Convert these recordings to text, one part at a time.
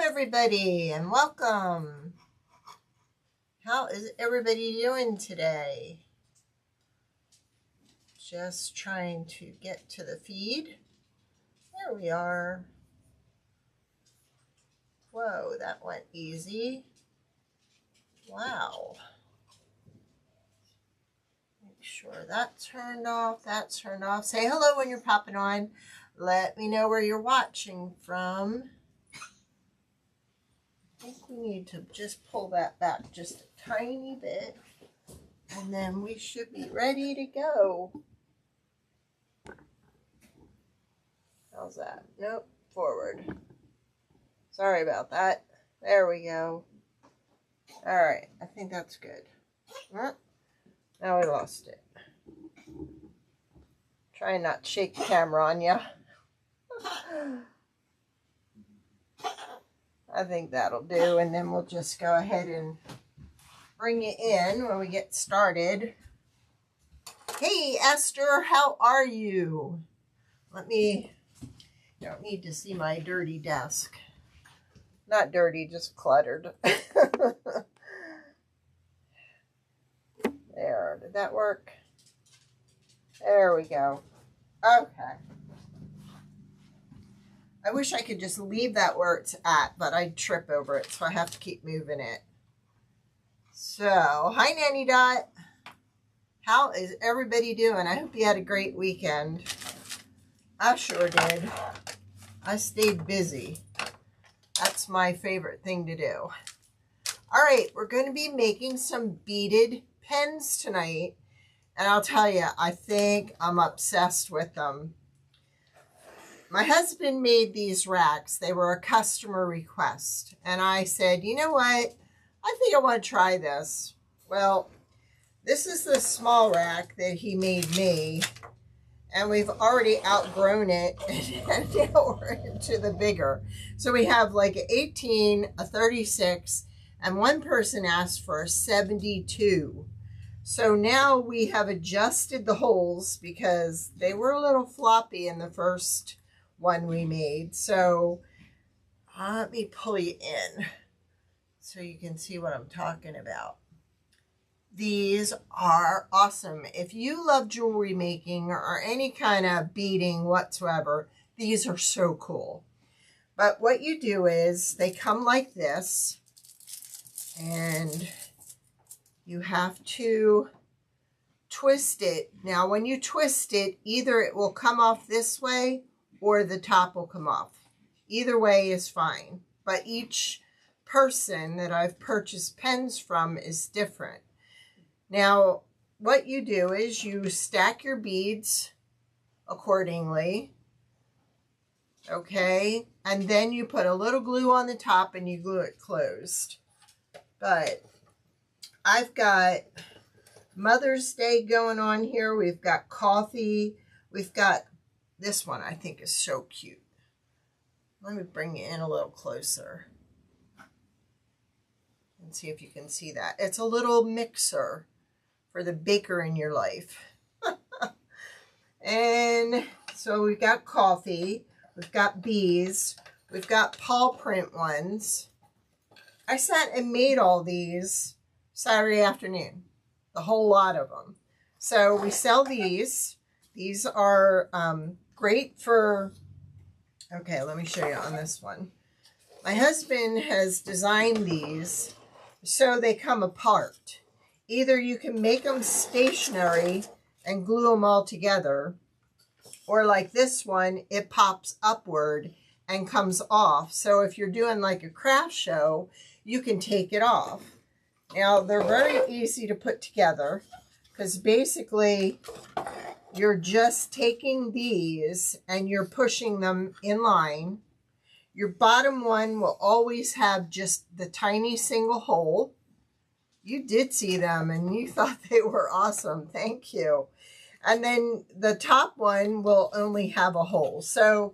everybody, and welcome. How is everybody doing today? Just trying to get to the feed. There we are. Whoa, that went easy. Wow. Make sure that's turned off. That's turned off. Say hello when you're popping on. Let me know where you're watching from. I think we need to just pull that back just a tiny bit, and then we should be ready to go. How's that? Nope, forward. Sorry about that. There we go. All right, I think that's good. Now we lost it. Try not to shake the camera on you. I think that'll do, and then we'll just go ahead and bring it in when we get started. Hey, Esther, how are you? You don't need to see my dirty desk. Not dirty, just cluttered. There, did that work? There we go. Okay. I wish I could just leave that where it's at, but I'd trip over it, so I have to keep moving it. So, hi Nanny Dot. How is everybody doing? I hope you had a great weekend. I sure did. I stayed busy. That's my favorite thing to do. All right, we're going to be making some beaded pens tonight. And I'll tell you, I think I'm obsessed with them. My husband made these racks. They were a customer request. And I said, you know what? I think I want to try this. Well, this is the small rack that he made me. And we've already outgrown it. And now we're into the bigger. So we have like an 18, a 36, and one person asked for a 72. So now we have adjusted the holes because they were a little floppy in the first one we made. So let me pull you in so you can see what I'm talking about. These are awesome. If you love jewelry making or any kind of beading whatsoever, these are so cool. But what you do is they come like this, and you have to twist it. Now, when you twist it, either it will come off this way or the top will come off. Either way is fine. But each person that I've purchased pens from is different. Now, what you do is you stack your beads accordingly. Okay? And then you put a little glue on the top and you glue it closed. But I've got Mother's Day going on here. We've got coffee. We've got this one I think is so cute. Let me bring it in a little closer and see if you can see that. It's a little mixer for the baker in your life. And so we've got coffee. We've got bees. We've got paw print ones. I sat and made all these Saturday afternoon. The whole lot of them. So we sell these. These are great for, okay, let me show you on this one. My husband has designed these so they come apart. Either you can make them stationary and glue them all together, or like this one, it pops upward and comes off. So if you're doing like a craft show, you can take it off. Now, they're very easy to put together because basically you're just taking these and you're pushing them in line. Your bottom one will always have just the tiny single hole. You did see them and you thought they were awesome. Thank you. And then the top one will only have a hole. So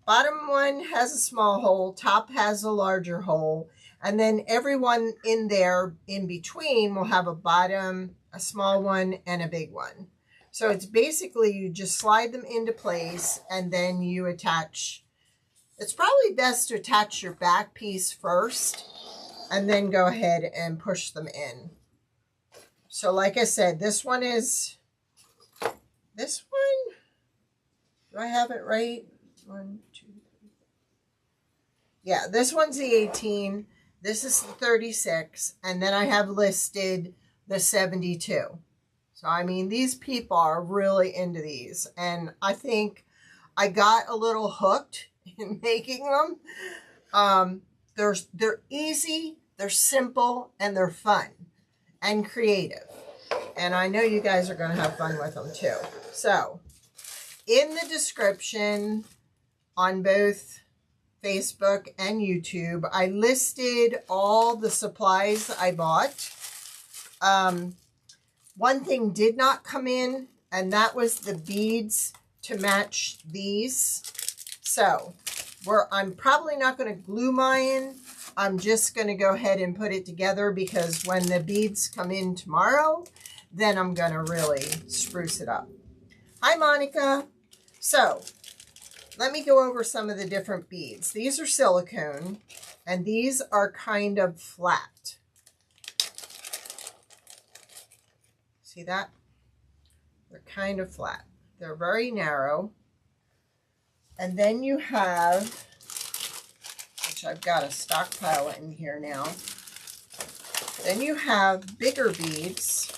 bottom one has a small hole, top has a larger hole, and then everyone in there in between will have a bottom, a small one, and a big one. So it's basically you just slide them into place and then you attach It's probably best to attach your back piece first and then go ahead and push them in. So like I said, this one, do I have it right? 1, 2, 3. Yeah, this one's the 18. This is the 36. And then I have listed the 72. So, I mean, these people are really into these. And I think I got a little hooked in making them. They're easy, they're simple, and they're fun and creative. And I know you guys are going to have fun with them too. So, in the description on both Facebook and YouTube, I listed all the supplies I bought. One thing did not come in, and that was the beads to match these. So, I'm probably not going to glue mine. I'm just going to go ahead and put it together because when the beads come in tomorrow, then I'm going to really spruce it up. Hi, Monica. So, let me go over some of the different beads. These are silicone, and these are kind of flat. See that? They're kind of flat. They're very narrow. And then you have, which I've got a stockpile in here now. Then you have bigger beads,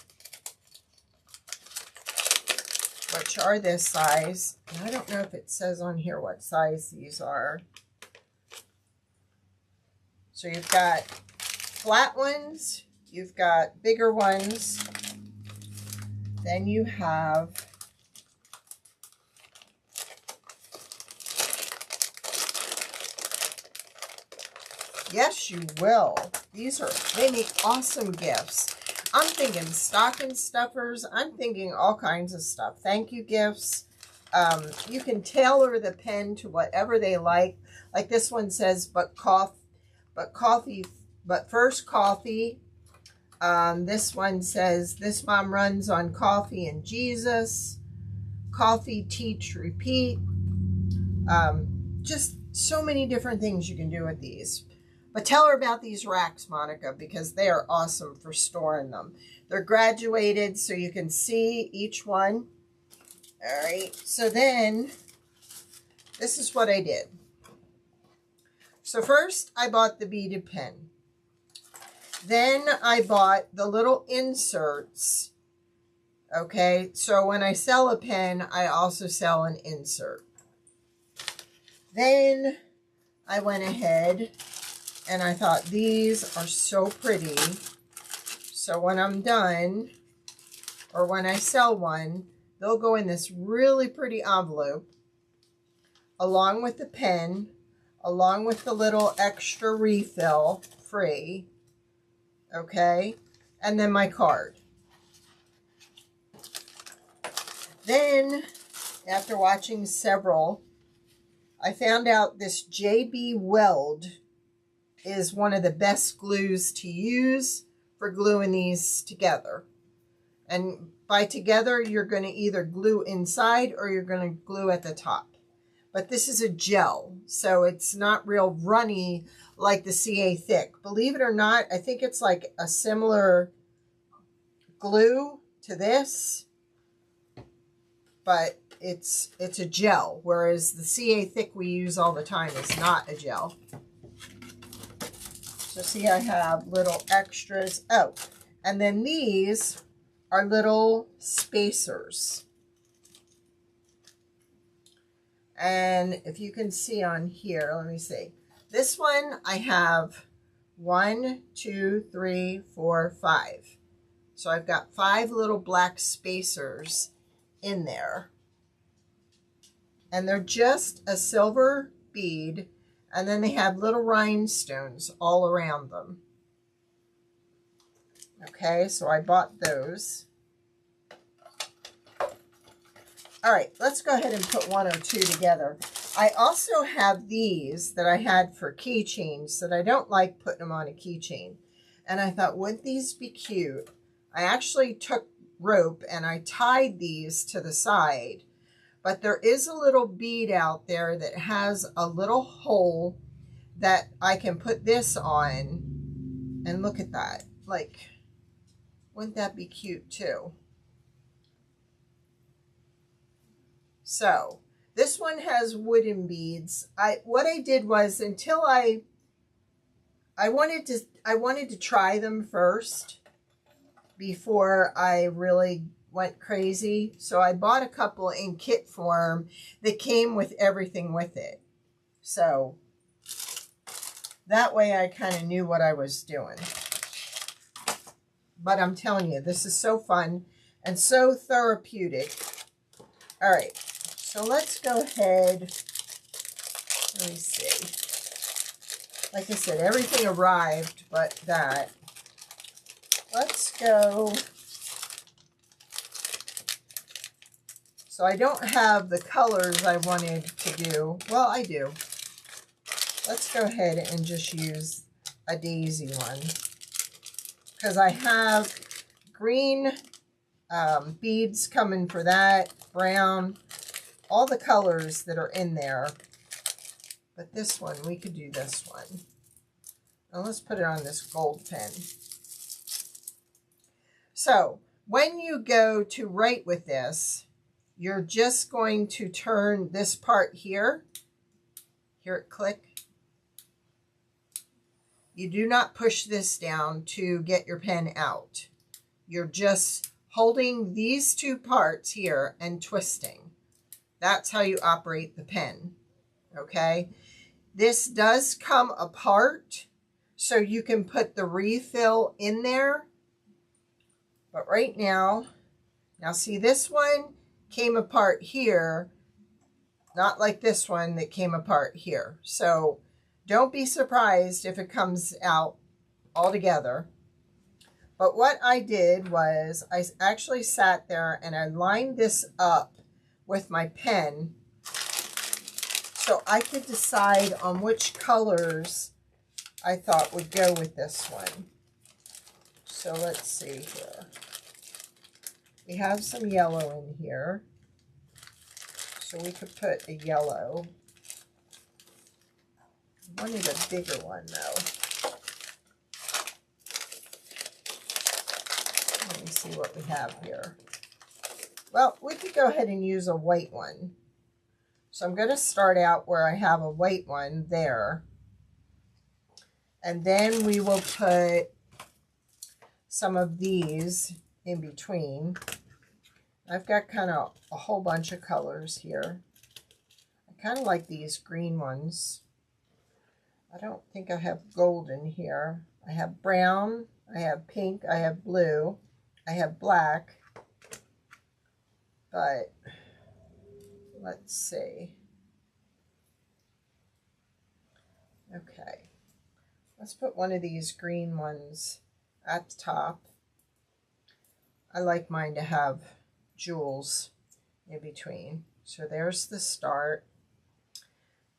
which are this size. And I don't know if it says on here what size these are. So you've got flat ones, you've got bigger ones, then you have yes, you will. They make awesome gifts. I'm thinking stocking stuffers. I'm thinking all kinds of stuff. Thank you gifts. You can tailor the pen to whatever they like. Like this one says, but first coffee. This one says, this mom runs on coffee and Jesus. Coffee, teach, repeat. Just so many different things you can do with these. But tell her about these racks, Monica, because they are awesome for storing them. They're graduated so you can see each one. All right, so then this is what I did. So first I bought the beaded pen. Then I bought the little inserts. Okay, so when I sell a pen, I also sell an insert. Then I went ahead and I thought these are so pretty. So when I'm done, or when I sell one, they'll go in this really pretty envelope, along with the pen, along with the little extra refill, free, okay? And then my card. Then, after watching several, I found out this JB Weld is one of the best glues to use for gluing these together. And by together, you're going to either glue inside or you're going to glue at the top. But this is a gel, so it's not real runny like the CA Thick. Believe it or not, I think it's like a similar glue to this, but it's a gel, whereas the CA Thick we use all the time is not a gel. So see, I have little extras. Oh, and then these are little spacers. And if you can see on here, let me see. This one I have 1, 2, 3, 4, 5. So I've got 5 little black spacers in there. And they're just a silver bead. And then they have little rhinestones all around them. Okay, so I bought those. All right, let's go ahead and put 102 together. I also have these that I had for keychains that I don't like putting them on a keychain. And I thought, wouldn't these be cute? I actually took rope and I tied these to the side. but there is a little bead out there that has a little hole that I can put this on. And look at that. Like, wouldn't that be cute too? So this one has wooden beads. What I did was, until I wanted to try them first before I really went crazy. So I bought a couple in kit form that came with everything with it. So that way I kind of knew what I was doing. But I'm telling you, this is so fun and so therapeutic. All right, so let's go ahead. Let me see. Like I said, everything arrived but that. Let's go. So I don't have the colors I wanted to do. Well, I do. Let's go ahead and just use a daisy one, because I have green beads coming for that, brown, all the colors that are in there. But this one, we could do this one. And let's put it on this gold pen. So when you go to write with this, you're just going to turn this part here. Hear it click. You do not push this down to get your pen out. You're just holding these two parts here and twisting. That's how you operate the pen, okay? This does come apart, so you can put the refill in there. But right now see, this one came apart here, not like this one that came apart here. So don't be surprised if it comes out all together. But what I did was I actually sat there and I lined this up with my pen so I could decide on which colors I thought would go with this one. So let's see here. We have some yellow in here. So we could put a yellow. I wanted a bigger one though. Let me see what we have here. Well, we could go ahead and use a white one. So I'm going to start out where I have a white one there. And then we will put some of these in between. I've got kind of a whole bunch of colors here. I kind of like these green ones. I don't think I have gold in here. I have brown, I have pink, I have blue, I have black. But let's see. Okay. Let's put one of these green ones at the top. I like mine to have jewels in between. So there's the start.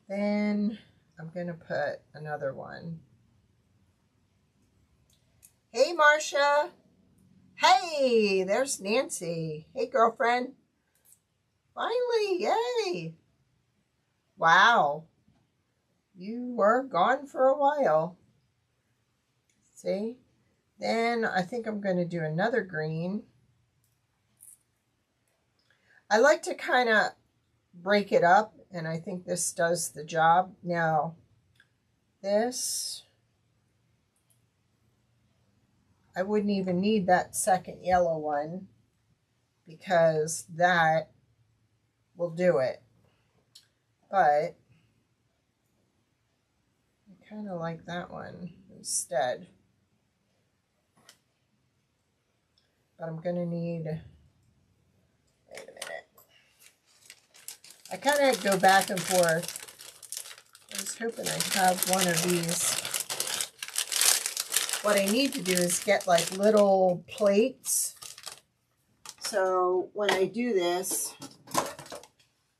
Then I'm going to put another one. Hey, Marcia. Hey, there's Nancy. Hey, girlfriend. Finally, yay. Wow. You were gone for a while. See? Then I think I'm going to do another green. I like to kind of break it up, and I think this does the job. Now, this, I wouldn't even need that second yellow one because that will do it. But I kind of like that one instead. But I'm going to need, wait a minute. I kind of go back and forth. I was hoping I have one of these. What I need to do is get like little plates. So when I do this,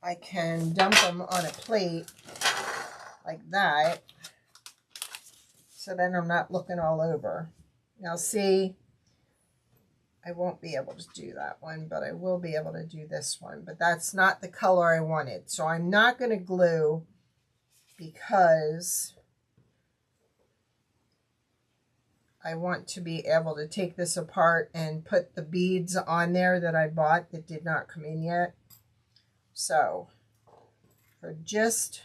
I can dump them on a plate like that. So then I'm not looking all over. Now see, I won't be able to do that one, but I will be able to do this one. But that's not the color I wanted. So I'm not going to glue because I want to be able to take this apart and put the beads on there that I bought that did not come in yet. So for just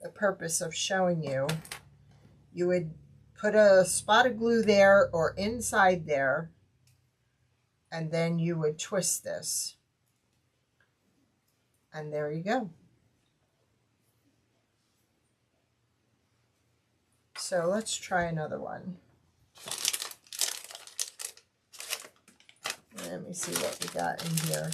the purpose of showing you, you would put a spot of glue there or inside there, and then you would twist this. And there you go. So let's try another one. Let me see what we got in here.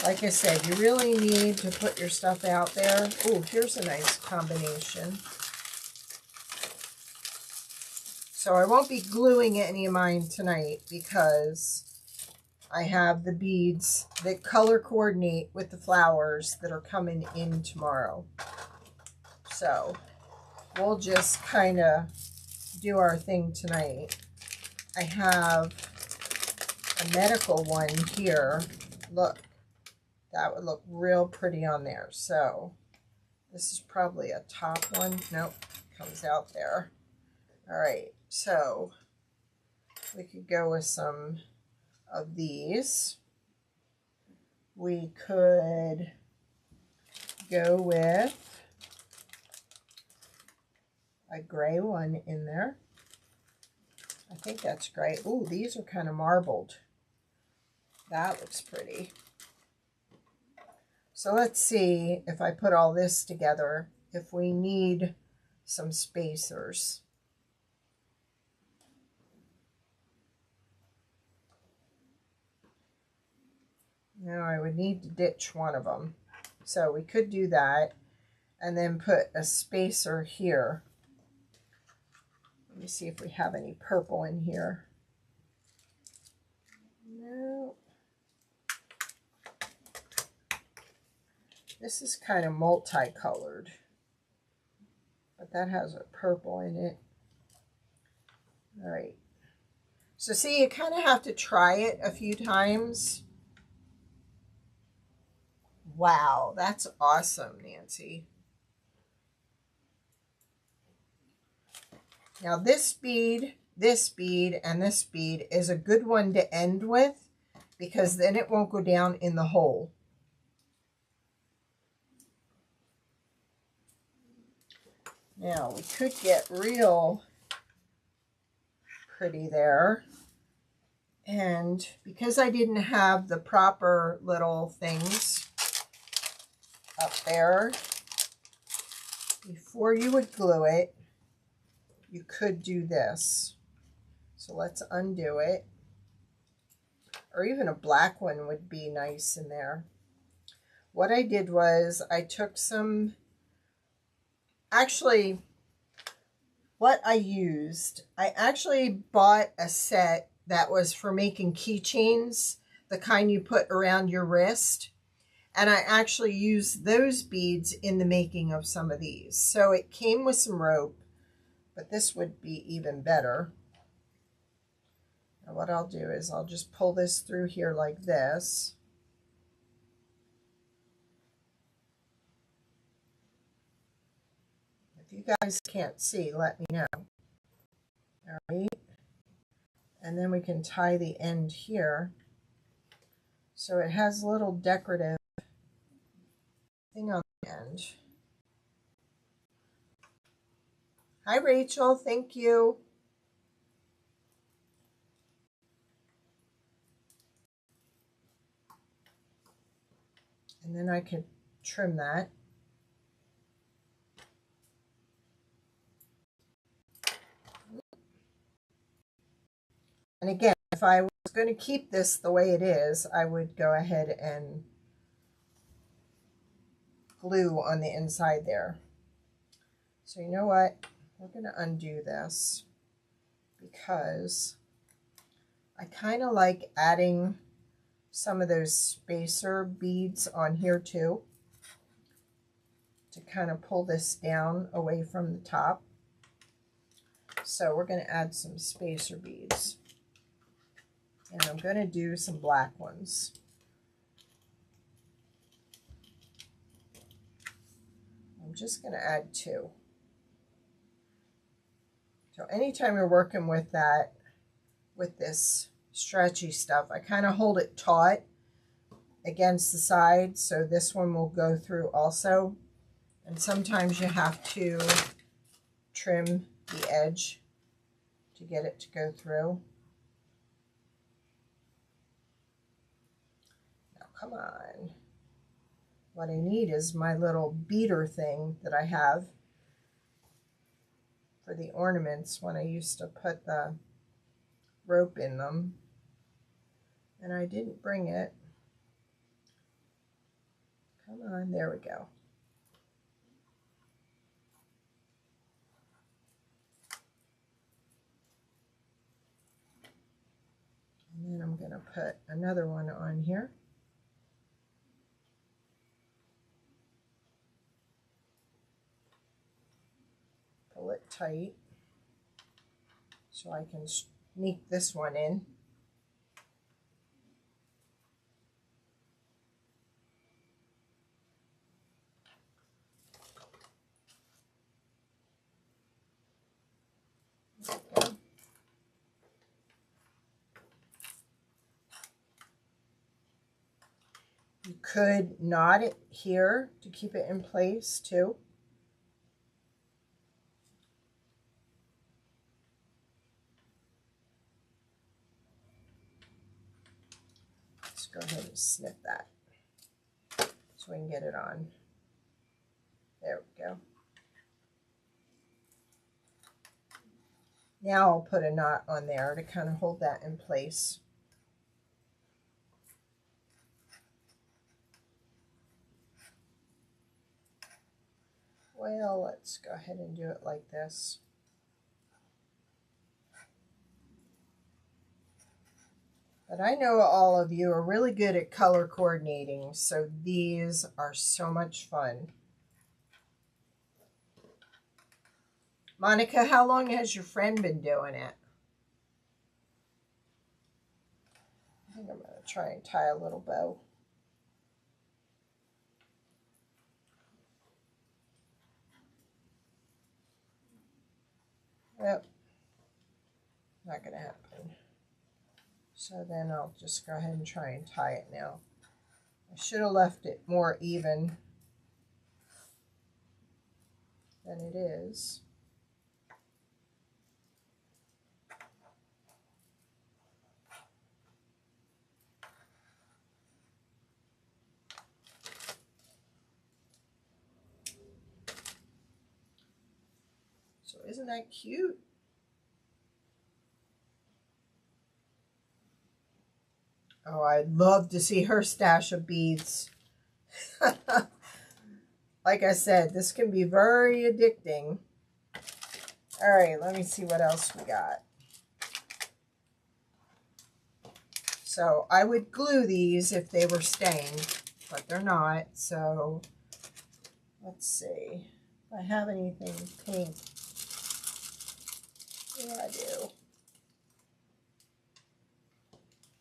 Like I said, you really need to put your stuff out there. Oh, here's a nice combination. So I won't be gluing any of mine tonight because I have the beads that color coordinate with the flowers that are coming in tomorrow. So we'll just kind of do our thing tonight. I have a medical one here. Look, that would look real pretty on there. So this is probably a top one. Nope, comes out there. All right, so we could go with some of these. We could go with a gray one in there. I think that's great. Ooh, these are kind of marbled. That looks pretty. So let's see if I put all this together, if we need some spacers. Now I would need to ditch one of them. So we could do that and then put a spacer here. Let me see if we have any purple in here. No. This is kind of multicolored, but that has a purple in it. All right. So see, you kind of have to try it a few times. Wow, that's awesome, Nancy. Now this bead, and this bead is a good one to end with because then it won't go down in the hole. Now we could get real pretty there. And because I didn't have the proper little things up there, before you would glue it, you could do this. So let's undo it. Or even a black one would be nice in there. What I did was I took some, actually, what I used, I actually bought a set that was for making keychains, the kind you put around your wrist. And I actually used those beads in the making of some of these. So it came with some rope, but this would be even better. Now what I'll do is I'll just pull this through here like this. If you guys can't see, let me know. All right. And then we can tie the end here. So it has a little decorative thing on the end. Hi, Rachel. Thank you. And then I could trim that. And again, if I was going to keep this the way it is, I would go ahead and glue on the inside there. So you know what? We're going to undo this because I kind of like adding some of those spacer beads on here too, to kind of pull this down away from the top. So we're going to add some spacer beads. And I'm going to do some black ones. I'm just going to add 2. So anytime you're working with that, with this stretchy stuff, I kind of hold it taut against the side, so this one will go through also. And sometimes you have to trim the edge to get it to go through. Now come on. What I need is my little beader thing that I have for the ornaments when I used to put the rope in them. And I didn't bring it. Come on, there we go. And then I'm going to put another one on here. Pull it tight so I can sneak this one in. You could knot it here to keep it in place too. Let's go ahead and snip that so we can get it on. There we go. Now I'll put a knot on there to kind of hold that in place. Well, let's go ahead and do it like this. But I know all of you are really good at color coordinating, so these are so much fun. Monica, how long has your friend been doing it? I think I'm going to try and tie a little bow. Yep, not going to happen. So then I'll just go ahead and try and tie it now. I should have left it more even than it is. So isn't that cute? Oh, I'd love to see her stash of beads. Like I said, this can be very addicting. All right, let me see what else we got. So I would glue these if they were stained, but they're not. So let's see if I have anything pink. Yeah, I do.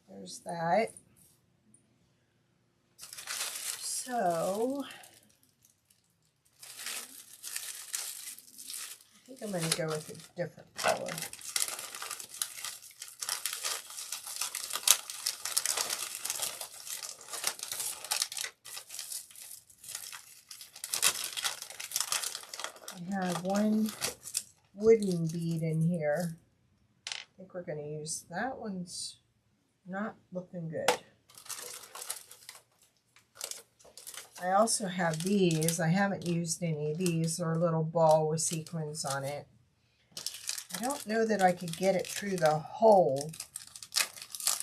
There's that. So I think I'm going to go with a different color. I have one wooden bead in here. I think we're going to use that one's not looking good. I also have these. I haven't used any of these. They're a little ball with sequins on it. I don't know that I could get it through the hole.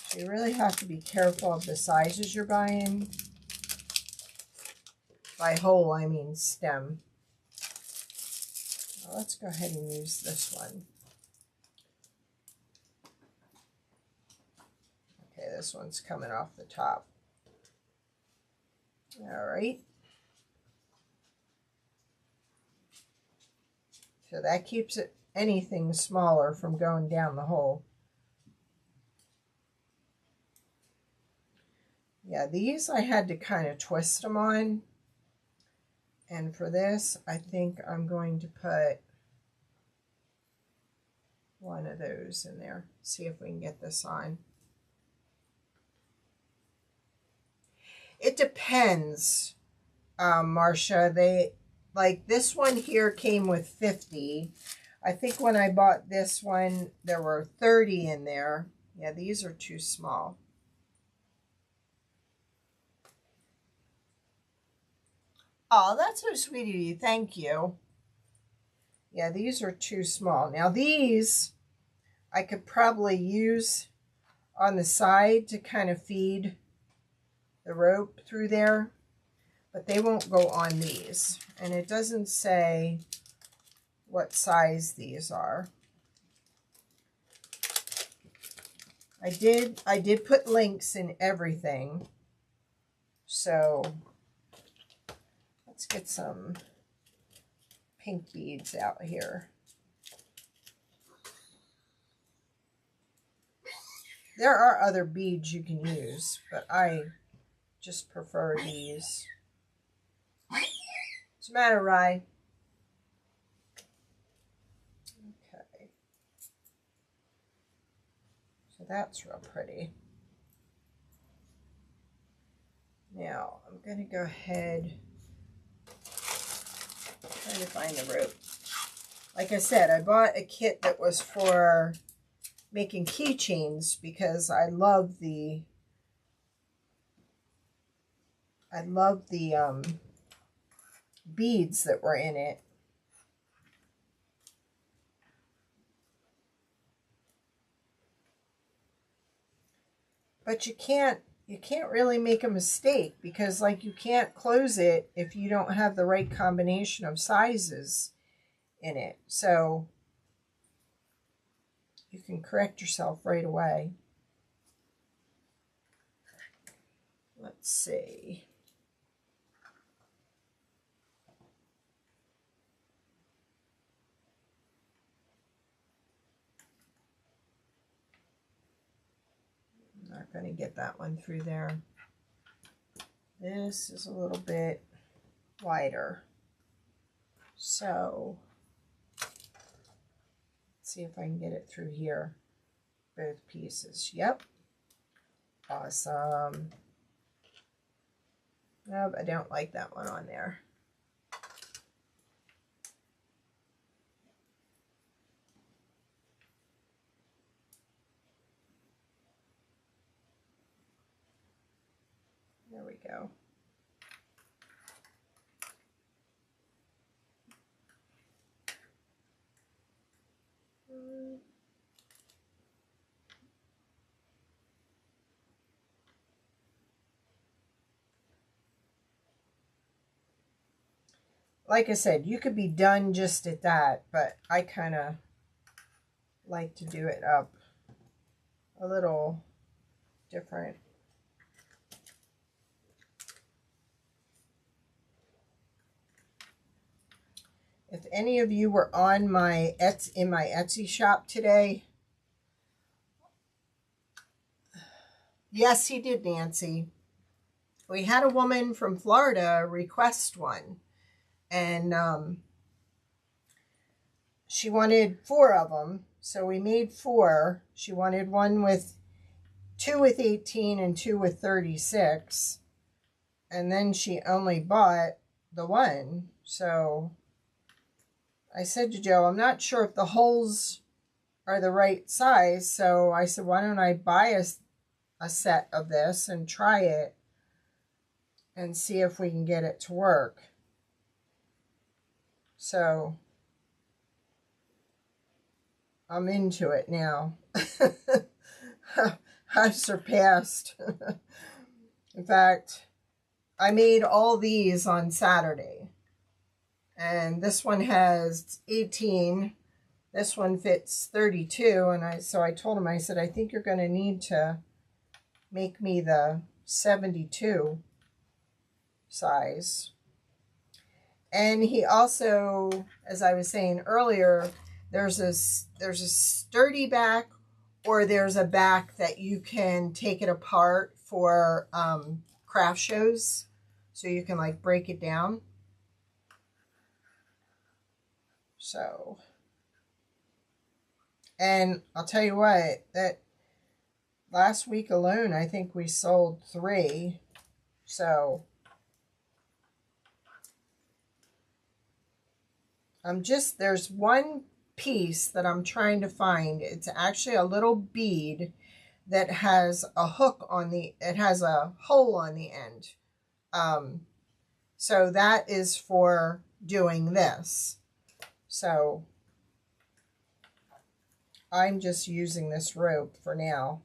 So you really have to be careful of the sizes you're buying. By hole, I mean stem. Well, let's go ahead and use this one. Okay, this one's coming off the top. All right. So that keeps it anything smaller from going down the hole. Yeah, these I had to kind of twist them on. And for this, I think I'm going to put one of those in there. See if we can get this on. It depends, Marcia. They, like this one here came with 50. I think when I bought this one, there were 30 in there. Yeah, these are too small. Oh, that's so sweet of you. Thank you. Yeah, these are too small. Now these I could probably use on the side to kind of feed the rope through there, but they won't go on these. And it doesn't say what size these are. I did put links in everything. So let's get some pink beads out here. There are other beads you can use, but I just prefer these. What's the matter, Rye? Okay. So that's real pretty. Now, I'm going to go ahead, trying to find the rope. Like I said, I bought a kit that was for making keychains because I love the beads that were in it. But you can't really make a mistake because, like, you can't close it if you don't have the right combination of sizes in it. So you can correct yourself right away. Let's see. I'm not going to get that one through there. This is a little bit wider. So let's see if I can get it through here. Both pieces. Yep. Awesome. Nope, I don't like that one on there. There we go. Like I said, you could be done just at that, but I kind of like to do it up a little different. If any of you were on my Etsy shop today, yes, he did, Nancy. We had a woman from Florida request one, and she wanted 4 of them, so we made 4. She wanted one with 2 with 18 and 2 with 36, and then she only bought the one. So I said to Joe, I'm not sure if the holes are the right size, so I said, why don't I buy a set of this and try it and see if we can get it to work. So I'm into it now. I've surpassed. In fact, I made all these on Saturday. And this one has 18. This one fits 32. And so I told him, I said, I think you're going to need to make me the 72 size. And he also, as I was saying earlier, There's a sturdy back, or there's a back that you can take it apart for craft shows. So you can like break it down. So, and I'll tell you what, that last week alone, I think we sold 3. So there's one piece that I'm trying to find. It's actually a little bead that has a hook on it has a hole on the end. So that is for doing this. So I'm just using this rope for now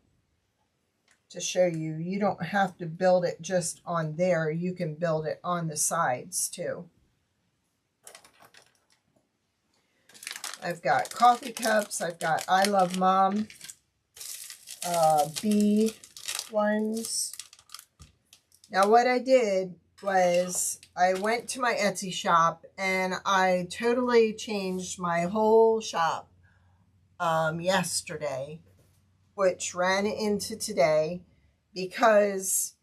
to show you. You don't have to build it just on there. You can build it on the sides too. I've got coffee cups. I've got I Love Mom bee ones. Now what I did was I went to my Etsy shop and I totally changed my whole shop yesterday, which ran into today, because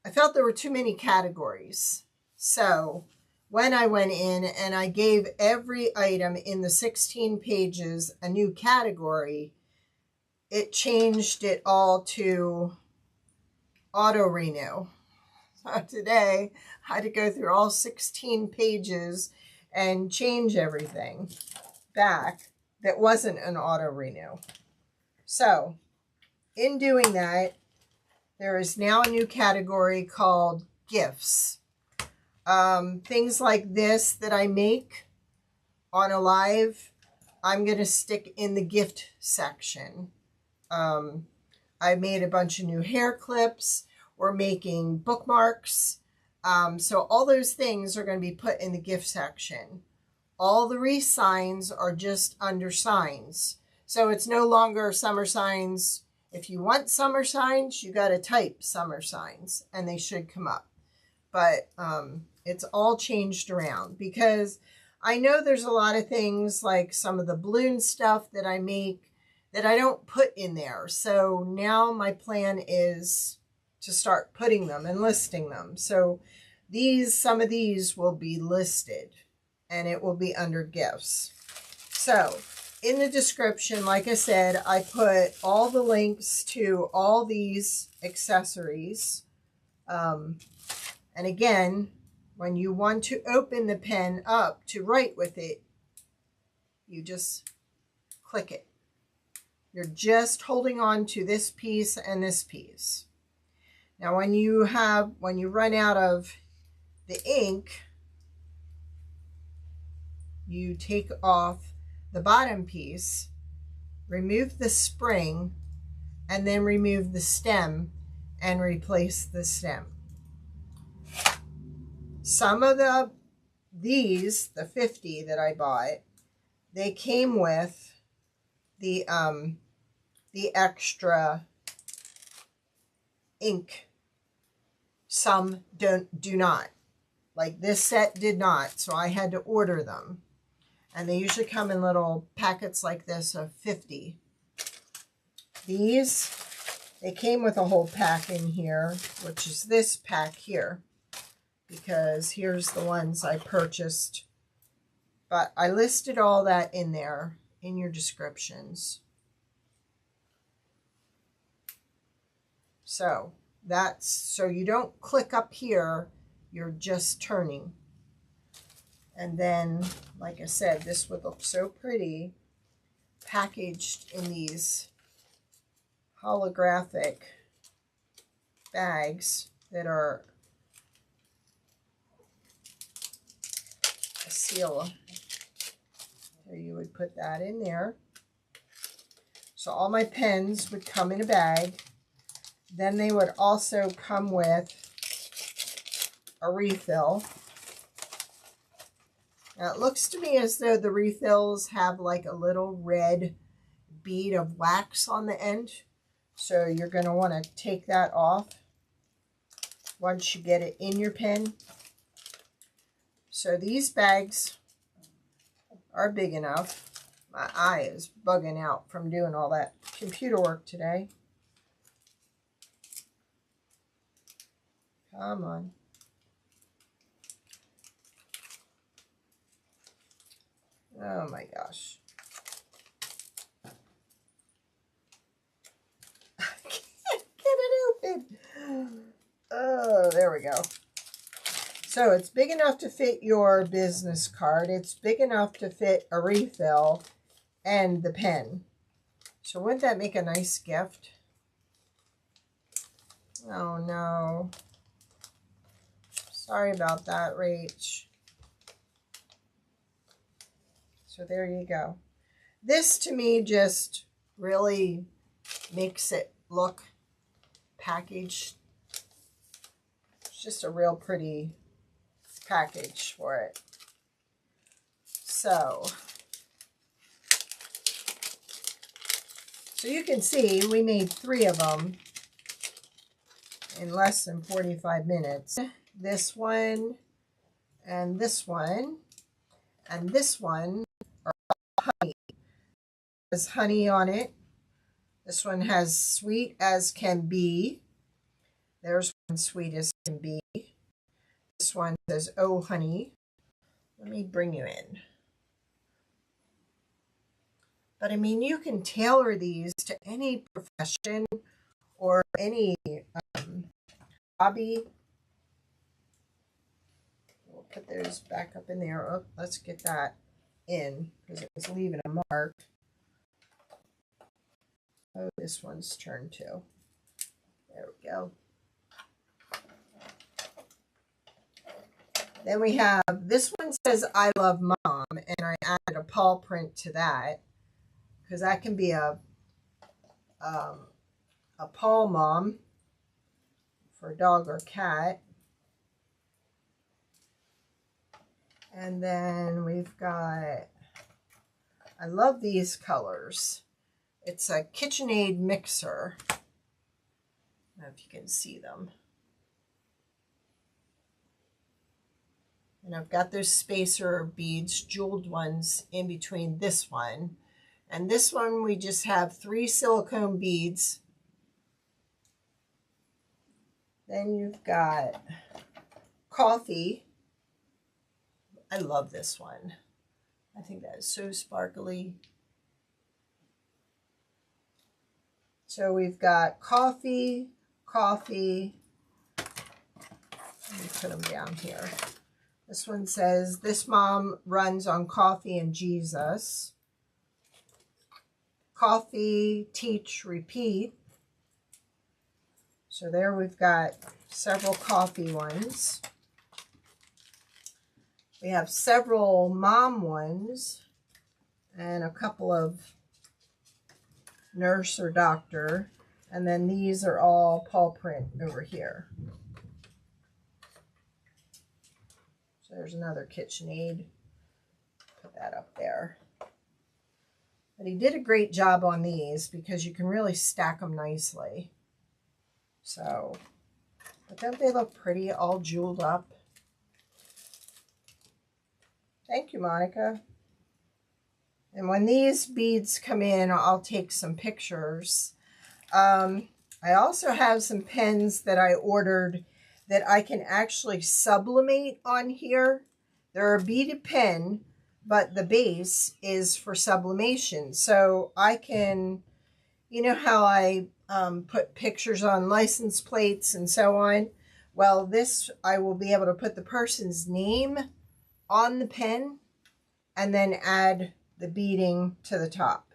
I felt there were too many categories. So when I went in and I gave every item in the 16 pages a new category, it changed it all to auto renew. So today I had to go through all 16 pages and change everything back that wasn't an auto renew. So in doing that, there is now a new category called gifts. Things like this that I make on a live, I'm going to stick in the gift section. I made a bunch of new hair clips. We're making bookmarks. So all those things are going to be put in the gift section. All the wreath signs are just under signs. So it's no longer summer signs. If you want summer signs, you got to type summer signs and they should come up. But it's all changed around, because I know there's a lot of things like some of the balloon stuff that I make that I don't put in there. So now my plan is to start putting them and listing them. So some of these will be listed and it will be under gifts. So in the description, like I said, I put all the links to all these accessories. And again, when you want to open the pen up to write with it, you just click it. You're just holding on to this piece and this piece. Now when you run out of the ink, you take off the bottom piece, remove the spring, and then remove the stem and replace the stem. Some of these, the 50 that I bought, they came with the extra ink. Some do not. Like this set did not, so I had to order them. And they usually come in little packets like this of 50. These, they came with a whole pack in here, which is this pack here, because here's the ones I purchased. But I listed all that in there in your descriptions. So you don't click up here, you're just turning. And then, like I said, this would look so pretty packaged in these holographic bags that are a seal. So you would put that in there. So all my pens would come in a bag. Then they would also come with a refill. Now it looks to me as though the refills have like a little red bead of wax on the end. So you're going to want to take that off once you get it in your pen. So these bags are big enough. My eye is bugging out from doing all that computer work today. Come on. Oh my gosh. I can't get it open. Oh, there we go. So it's big enough to fit your business card. It's big enough to fit a refill and the pen. So wouldn't that make a nice gift? Oh no. Sorry about that, Rach. So there you go. This to me just really makes it look packaged. It's just a real pretty package for it. So you can see we made 3 of them in less than 45 minutes. This one and this one and this one are honey. There's honey on it. This one has sweet as can be. There's one sweet as can be. This one says, oh honey. Let me bring you in. But I mean, you can tailor these to any profession or any hobby. We'll put those back up in there. Oh, let's get that in because it was leaving a mark. Oh, this one's turn too. There we go. Then we have, this one says, I love mom, and I added a paw print to that because that can be a paw mom for a dog or cat. And then we've got, I love these colors. It's a KitchenAid mixer. I don't know if you can see them. And I've got those spacer beads, jeweled ones, in between this one. And this one, we just have 3 silicone beads. Then you've got coffee. I love this one. I think that is so sparkly. So we've got coffee, coffee. Let me put them down here. This one says, this mom runs on coffee and Jesus. Coffee, teach, repeat. So there we've got several coffee ones. We have several mom ones and a couple of nurse or doctor. And then these are all paw print over here. So there's another KitchenAid. Put that up there. But he did a great job on these because you can really stack them nicely. So, but don't they look pretty, all jeweled up? Thank you, Monica. And when these beads come in, I'll take some pictures. I also have some pens that I ordered that I can actually sublimate on here. They're a beaded pen, but the base is for sublimation. So I can, you know how I put pictures on license plates and so on? Well, this, I will be able to put the person's name on the pen and then add the beading to the top.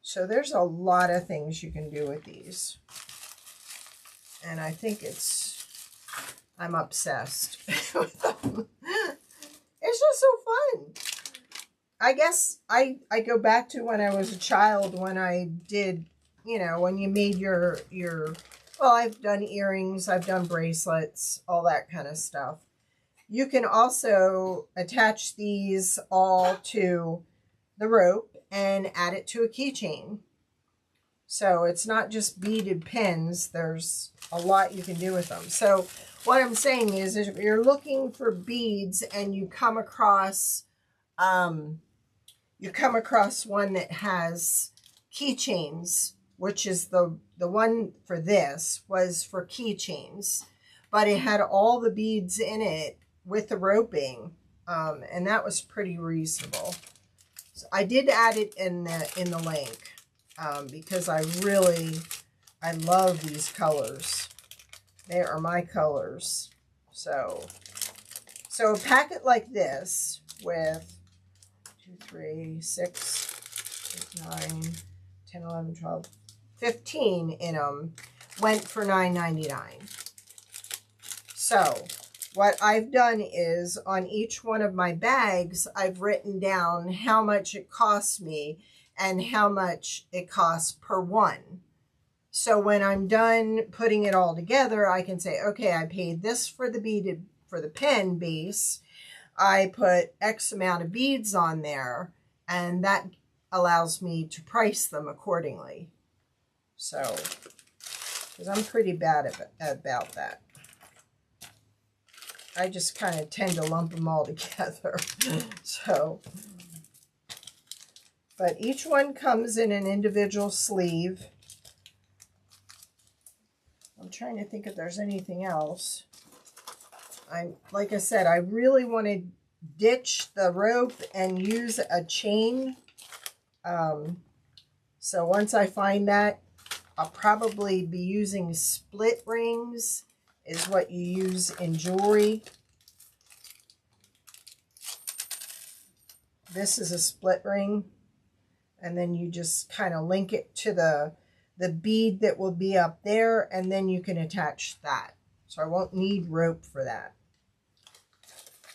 So there's a lot of things you can do with these. And I think I'm obsessed with them. It's just so fun. I guess I go back to when I was a child, when I did, you know, when you made your well, I've done earrings, I've done bracelets, all that kind of stuff. You can also attach these all to the rope and add it to a keychain. So it's not just beaded pins. There's a lot you can do with them. So what I'm saying is if you're looking for beads and you come across you come across one that has keychains, which is the one for this was for keychains, but it had all the beads in it with the roping, and that was pretty reasonable. So I did add it in the link because I love these colors. They are my colors. So a packet like this with 2, 3, 6, 8, 9, 10, 11, 12, 15 in them went for $9.99. So what I've done is on each one of my bags, I've written down how much it costs me and how much it costs per one. So when I'm done putting it all together, I can say, okay, I paid this for the beaded, for the pen base. I put X amount of beads on there, and that allows me to price them accordingly. So, because I'm pretty bad about that. I just kind of tend to lump them all together. So, but each one comes in an individual sleeve. I'm trying to think if there's anything else. Like I said, I really want to ditch the rope and use a chain. So once I find that, I'll probably be using split rings, is what you use in jewelry. This is a split ring, and then you just kind of link it to the bead that will be up there, and then you can attach that. So I won't need rope for that.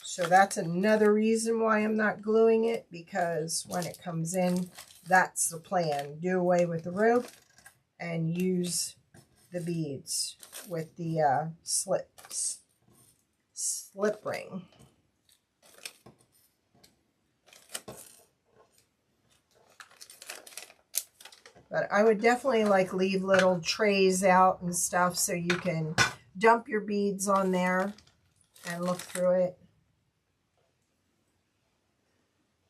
So that's another reason why I'm not gluing it, because when it comes in, that's the plan. Do away with the rope and use the beads with the slip ring. But I would definitely like leave little trays out and stuff so you can dump your beads on there and look through it.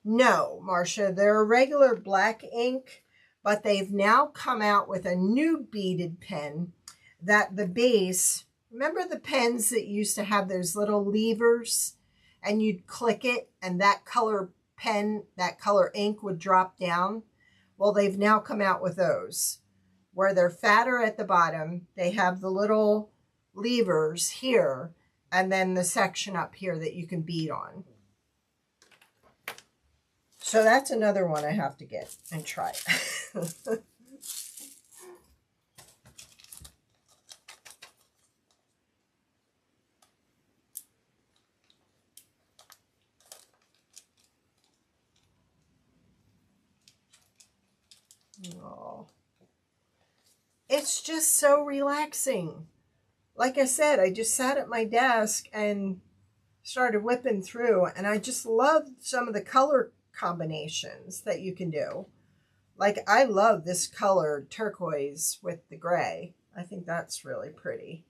No, Marcia, they're a regular black ink, but they've now come out with a new beaded pen that the base, remember the pens that used to have those little levers and you'd click it and that color pen, that color ink would drop down? Well, they've now come out with those where they're fatter at the bottom. They have the little levers here and then the section up here that you can bead on. So that's another one I have to get and try. Oh. It's just so relaxing. Like I said, I just sat at my desk and started whipping through, and I just love some of the color combinations that you can do. Like I love this color turquoise with the gray. I think that's really pretty.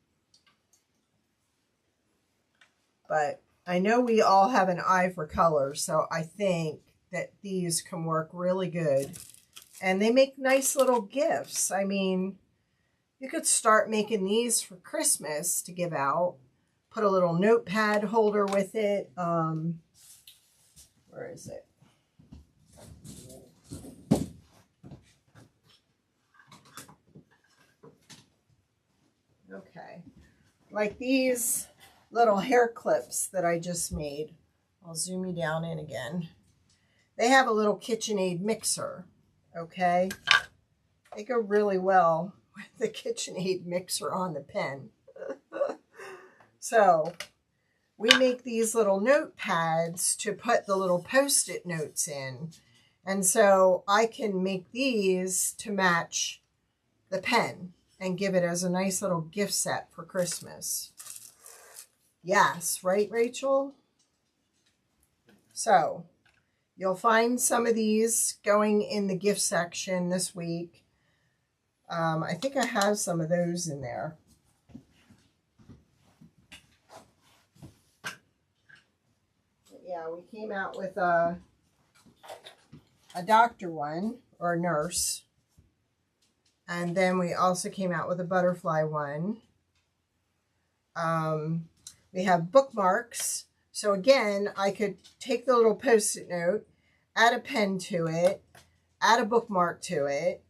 But I know we all have an eye for color, so I think that these can work really good. And they make nice little gifts. I mean, you could start making these for Christmas to give out. Put a little notepad holder with it. Where is it? Okay. Like these little hair clips that I just made. I'll zoom you down in again. They have a little KitchenAid mixer. Okay. They go really well with the KitchenAid mixer on the pen. So we make these little notepads to put the little Post-it notes in. And so I can make these to match the pen and give it as a nice little gift set for Christmas. Yes, right, Rachel? So you'll find some of these going in the gift section this week. I think I have some of those in there. Yeah, we came out with a doctor one, or a nurse. And then we also came out with a butterfly one. We have bookmarks. So again, I could take the little Post-it note, add a pen to it, add a bookmark to it.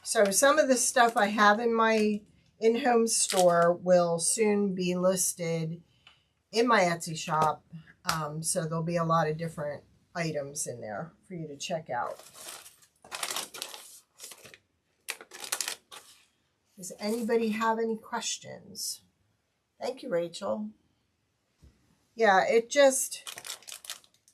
So some of the stuff I have in my in-home store will soon be listed in my Etsy shop. So there'll be a lot of different items in there for you to check out. Does anybody have any questions? Thank you, Rachel. Yeah, it just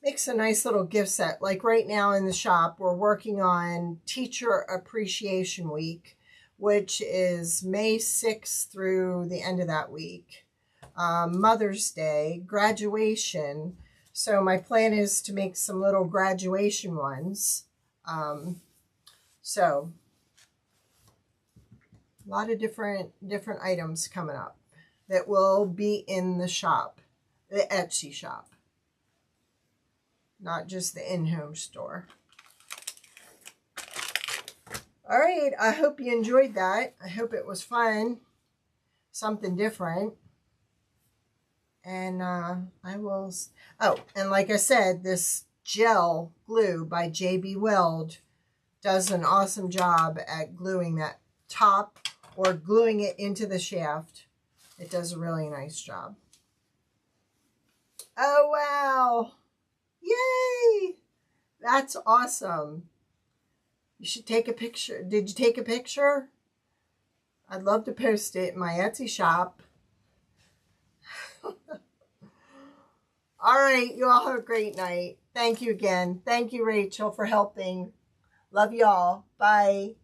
makes a nice little gift set. Like right now in the shop, we're working on Teacher Appreciation Week, which is May 6th through the end of that week. Mother's Day, graduation. So my plan is to make some little graduation ones. So a lot of different items coming up that will be in the shop, the Etsy shop, not just the in-home store. All right, I hope you enjoyed that. I hope it was fun, something different. And I will, oh, and like I said, this gel glue by JB Weld does an awesome job at gluing that top or gluing it into the shaft. It does a really nice job. Oh, wow. Yay. That's awesome. You should take a picture. Did you take a picture? I'd love to post it in my Etsy shop. All right, you all have a great night. Thank you again. Thank you, Rachel, for helping. Love y'all. Bye.